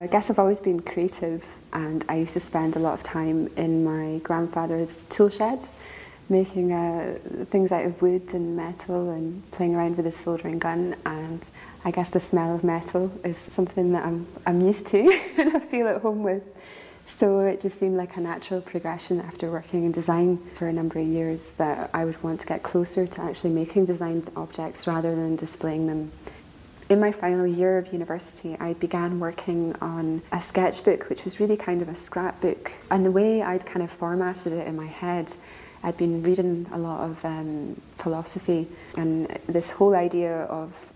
I guess I've always been creative, and I used to spend a lot of time in my grandfather's tool shed making things out of wood and metal and playing around with his soldering gun. And I guess the smell of metal is something that I'm used to and I feel at home with. So it just seemed like a natural progression after working in design for a number of years that I would want to get closer to actually making designed objects rather than displaying them. In my final year of university, I began working on a sketchbook, which was really kind of a scrapbook. And the way I'd kind of formatted it in my head, I'd been reading a lot of philosophy, and this whole idea of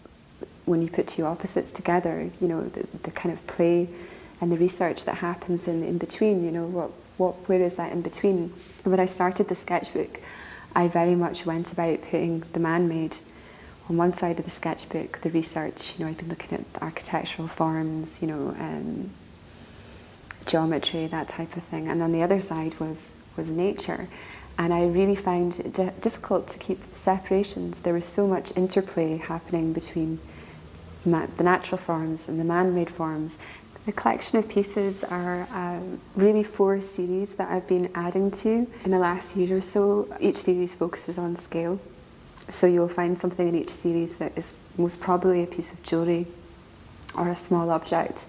when you put two opposites together, you know, the kind of play and the research that happens in the in-between, you know, where is that in-between? And when I started the sketchbook, I very much went about putting the man-made on one side of the sketchbook, the research, you know, I'd been looking at the architectural forms, you know, geometry, that type of thing. And on the other side was nature. And I really found it difficult to keep the separations. There was so much interplay happening between the natural forms and the man-made forms. The collection of pieces are really 4 series that I've been adding to in the last year or so. Each series focuses on scale. So you'll find something in each series that is most probably a piece of jewellery or a small object.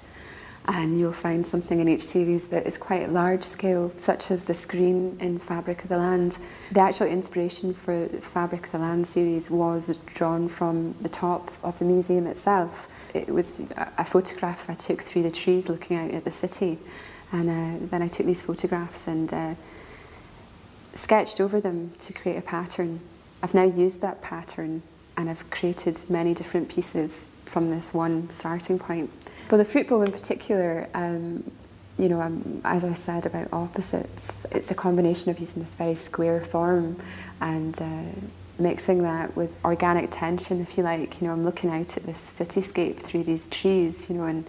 And you'll find something in each series that is quite large scale, such as the screen in Fabric of the Land. The actual inspiration for the Fabric of the Land series was drawn from the top of the museum itself. It was a photograph I took through the trees looking out at the city. And then I took these photographs and sketched over them to create a pattern. I've now used that pattern and I've created many different pieces from this one starting point. But the fruit bowl in particular, you know, as I said about opposites, it's a combination of using this very square form and mixing that with organic tension, if you like. You know, I'm looking out at this cityscape through these trees, you know, and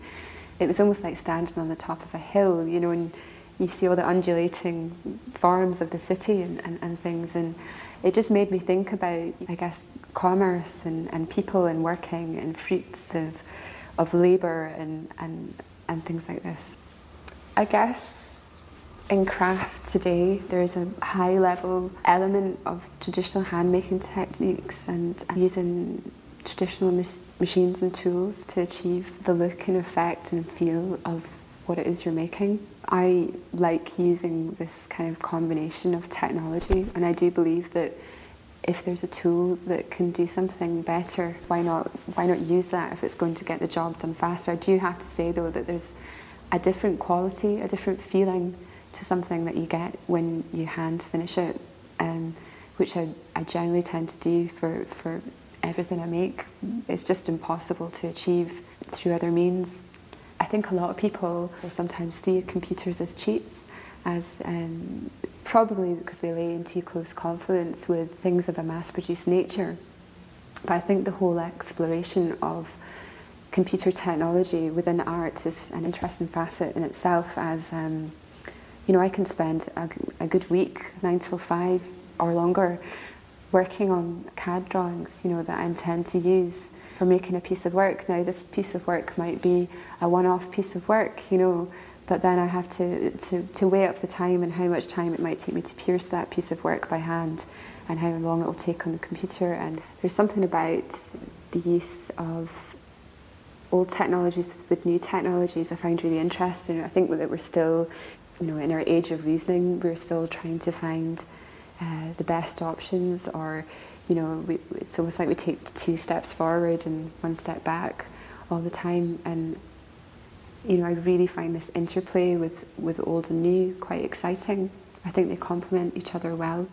it was almost like standing on the top of a hill, you know, and you see all the undulating forms of the city and things. And it just made me think about, I guess, commerce and people and working and fruits of labour and things like this. I guess in craft today there is a high level element of traditional handmaking techniques and using traditional machines and tools to achieve the look and effect and feel of what it is you're making. I like using this kind of combination of technology, and I do believe that if there's a tool that can do something better, why not use that if it's going to get the job done faster? I do have to say though that there's a different quality, a different feeling to something that you get when you hand finish it, which I generally tend to do for everything I make. It's just impossible to achieve through other means. I think a lot of people will sometimes see computers as cheats, as probably because they lay in too close confluence with things of a mass-produced nature. But I think the whole exploration of computer technology within art is an interesting facet in itself, as you know, I can spend a good week, 9 till 5 or longer, working on CAD drawings, you know, that I intend to use for making a piece of work. Now, this piece of work might be a one-off piece of work, you know, but then I have to weigh up the time and how much time it might take me to pierce that piece of work by hand and how long it will take on the computer. And there's something about the use of old technologies with new technologies I find really interesting. I think that we're still, you know, in our age of reasoning, we're still trying to find the best options, or, you know, it's almost like we take 2 steps forward and 1 step back all the time. And you know, I really find this interplay with old and new quite exciting. I think they complement each other well.